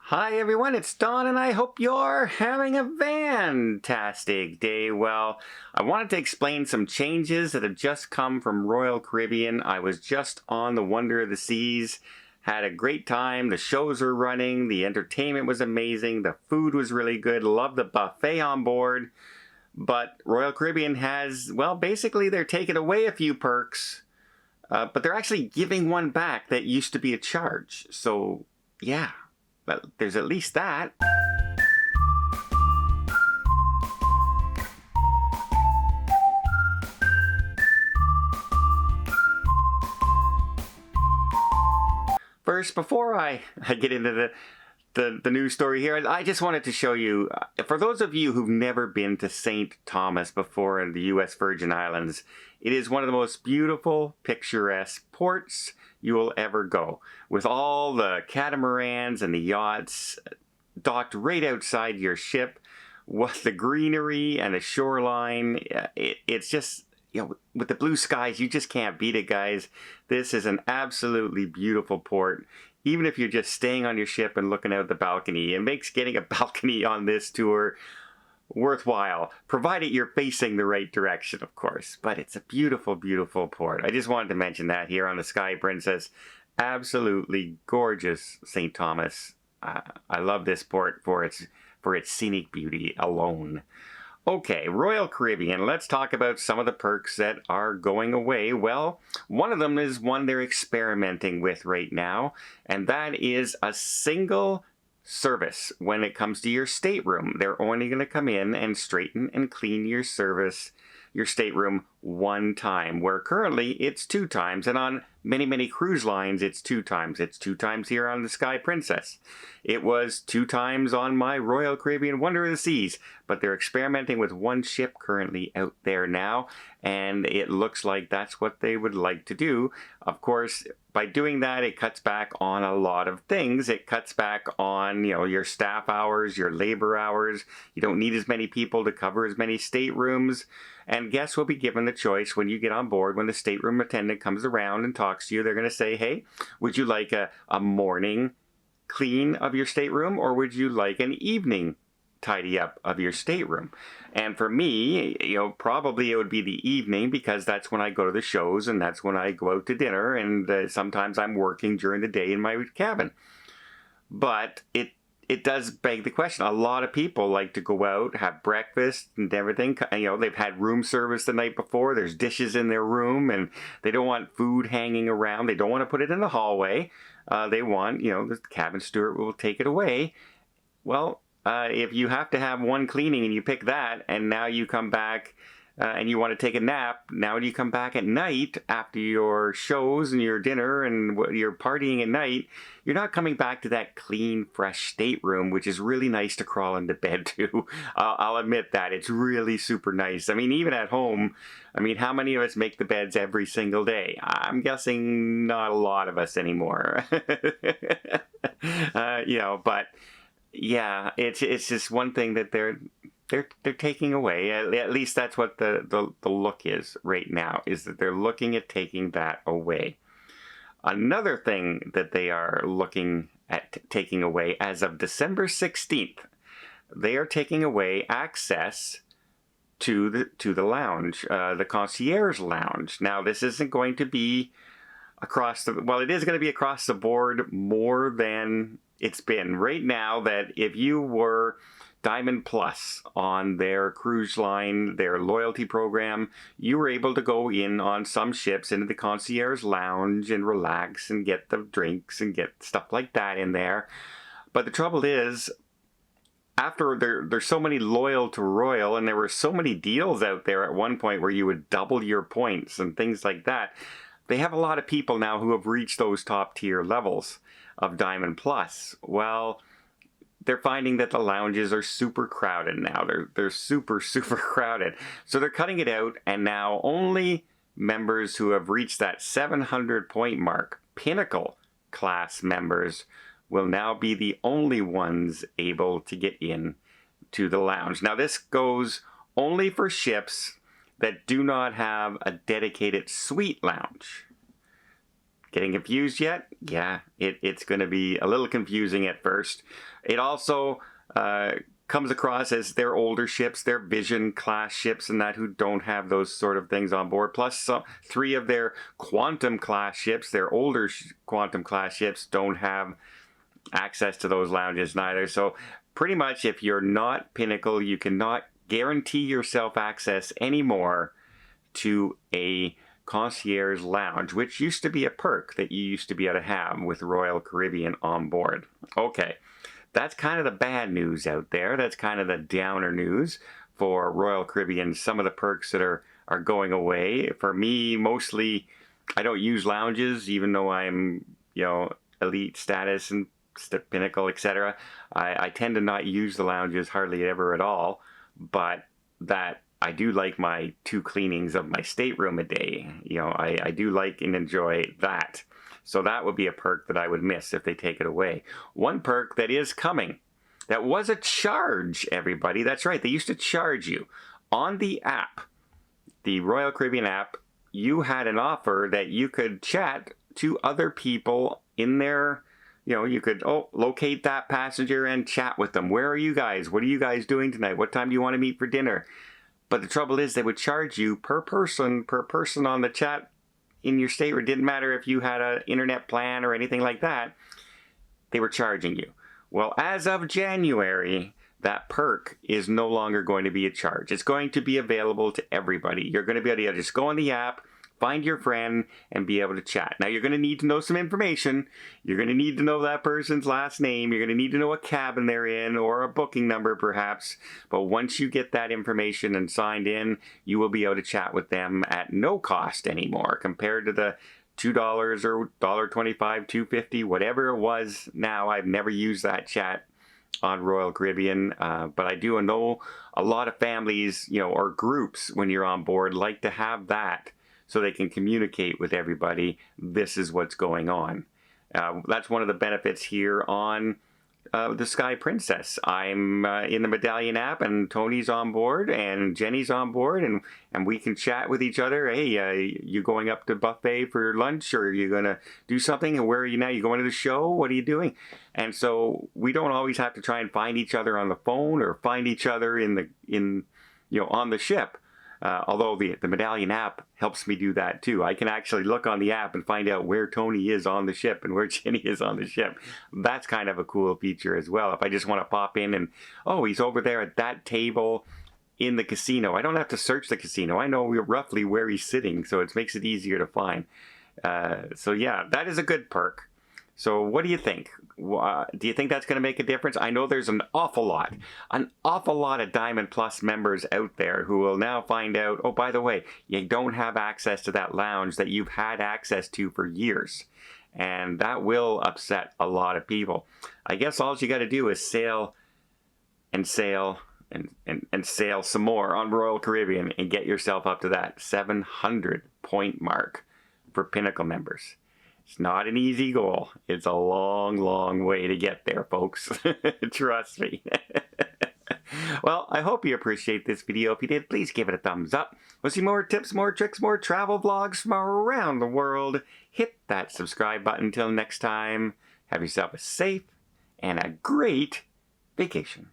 Hi everyone, it's Don and I hope you're having a fantastic day. Well, I wanted to explain some changes that have just come from Royal Caribbean. I was just on the Wonder of the Seas, had a great time, the shows were running, the entertainment was amazing, the food was really good, loved the buffet on board. But Royal Caribbean has, well, basically they're taking away a few perks, but they're actually giving one back that used to be a charge. So, yeah. But there's at least that. First, before I get into the news story here, I just wanted to show you, for those of you who've never been to St. Thomas before in the U.S. Virgin Islands, it is one of the most beautiful, picturesque ports you will ever go. With all the catamarans and the yachts docked right outside your ship, with the greenery and the shoreline, it's just, you know, with the blue skies, you just can't beat it, guys. This is an absolutely beautiful port. Even if you're just staying on your ship and looking out the balcony, it makes getting a balcony on this tour worthwhile, provided you're facing the right direction, of course. But it's a beautiful, beautiful port. I just wanted to mention that here on the Sky Princess. Absolutely gorgeous St. Thomas. I love this port for its scenic beauty alone. Okay, Royal Caribbean, let's talk about some of the perks that are going away. Well, one of them is one they're experimenting with right now, and that is a single service when it comes to your stateroom. They're only going to come in and straighten and clean your stateroom one time, where currently it's 2 times, and on many cruise lines it's 2 times. It's 2 times here on the Sky Princess. It was 2 times on my Royal Caribbean Wonder of the Seas, but they're experimenting with 1 ship currently out there now, and it looks like that's what they would like to do. Of course, by doing that, it cuts back on a lot of things. It cuts back on, you know, your staff hours, your labor hours. You don't need as many people to cover as many staterooms. And guests will be given the choice when you get on board. When the stateroom attendant comes around and talks to you, they're going to say, hey, would you like a morning clean of your stateroom, or would you like an evening tidy up of your stateroom? And for me, you know, probably it would be the evening, because that's when I go to the shows and that's when I go out to dinner, and sometimes I'm working during the day in my cabin. But it does beg the question. A lot of people like to go out, have breakfast and everything. You know, they've had room service the night before. There's dishes in their room, and they don't want food hanging around. They don't want to put it in the hallway. They want, you know, the cabin steward will take it away. Well, if you have to have 1 cleaning and you pick that, and now you come back and you want to take a nap, now you come back at night after your shows and your dinner and you're partying at night, you're not coming back to that clean, fresh stateroom, which is really nice to crawl into bed to. I'll admit that. It's really super nice. I mean, even at home, I mean, how many of us make the beds every single day? I'm guessing not a lot of us anymore. You know, but yeah, it's just one thing that they're taking away. At least that's what the look is right now, is that they're looking at taking that away. Another thing that they are looking at taking away as of December 16th, they are taking away access to the lounge, the concierge lounge. Now, this isn't going to be well, it is going to be across the board more than it's been right now. That if you were Diamond Plus on their cruise line, their loyalty program, you were able to go in on some ships into the concierge lounge and relax and get the drinks and get stuff like that in there. But the trouble is, after there's so many loyal to Royal, and there were so many deals out there at one point where you would double your points and things like that, they have a lot of people now who have reached those top tier levels of Diamond Plus. Well, they're finding that the lounges are super crowded now. They're super crowded. So they're cutting it out, and now only members who have reached that 700 point mark, Pinnacle class members, will now be the only ones able to get in to the lounge. Now, this goes only for ships that do not have a dedicated suite lounge. Getting confused yet? Yeah, it's going to be a little confusing at first. It also comes across as their older ships, their Vision class ships and that, who don't have those sort of things on board. Plus, 3 of their Quantum class ships, their older Quantum class ships, don't have access to those lounges neither. So pretty much, if you're not Pinnacle, you cannot guarantee yourself access anymore to a concierge lounge, which used to be a perk that you used to be able to have with Royal Caribbean on board. Okay, that's kind of the bad news out there. That's kind of the downer news for Royal Caribbean. Some of the perks that are going away. For me, mostly, I don't use lounges, even though I'm, elite status and Pinnacle, etc. I tend to not use the lounges hardly ever at all, but that I do like my 2 cleanings of my stateroom a day. I do like and enjoy that. So that would be a perk that I would miss if they take it away. One perk that is coming, that was a charge, everybody. That's right, they used to charge you. On the app, the Royal Caribbean app, you had an offer that you could chat to other people in their, you could locate that passenger and chat with them. Where are you guys? What are you guys doing tonight? What time do you want to meet for dinner? But the trouble is, they would charge you per person on the chat in your stateroom. It didn't matter if you had an internet plan or anything like that. They were charging you. Well, as of January, that perk is no longer going to be a charge. It's going to be available to everybody. You're going to be able to just go on the app, find your friend, and be able to chat. Now, you're going to need to know some information. You're going to need to know that person's last name. You're going to need to know what cabin they're in, or a booking number, perhaps. But once you get that information and signed in, you will be able to chat with them at no cost anymore, compared to the $2 or $1.25, $2.50, whatever it was now. I've never used that chat on Royal Caribbean, but I do know a lot of families, or groups when you're on board, like to have that, so they can communicate with everybody. This is what's going on. That's one of the benefits here on the Sky Princess. I'm in the Medallion app, and Tony's on board, and Jenny's on board, and we can chat with each other. Hey, you going up to buffet for lunch, or are you going to do something? And where are you now? You going to the show? What are you doing? And so we don't always have to try and find each other on the phone, or find each other on the ship. Although the Medallion app helps me do that too. I can actually look on the app and find out where Tony is on the ship and where Jenny is on the ship. That's kind of a cool feature as well. If I just want to pop in and, he's over there at that table in the casino, I don't have to search the casino. I know roughly where he's sitting, so it makes it easier to find. So yeah, that is a good perk. So what do you think? Do you think that's going to make a difference? I know there's an awful lot of Diamond Plus members out there who will now find out, oh, by the way, you don't have access to that lounge that you've had access to for years. And that will upset a lot of people. I guess all you got to do is sail and sail and sail some more on Royal Caribbean and get yourself up to that 700 point mark for Pinnacle members. It's not an easy goal. It's a long, long way to get there, folks. Trust me. Well, I hope you appreciate this video. If you did, please give it a thumbs up. We'll see more tips, more tricks, more travel vlogs from around the world. Hit that subscribe button. Until next time, have yourself a safe and a great vacation.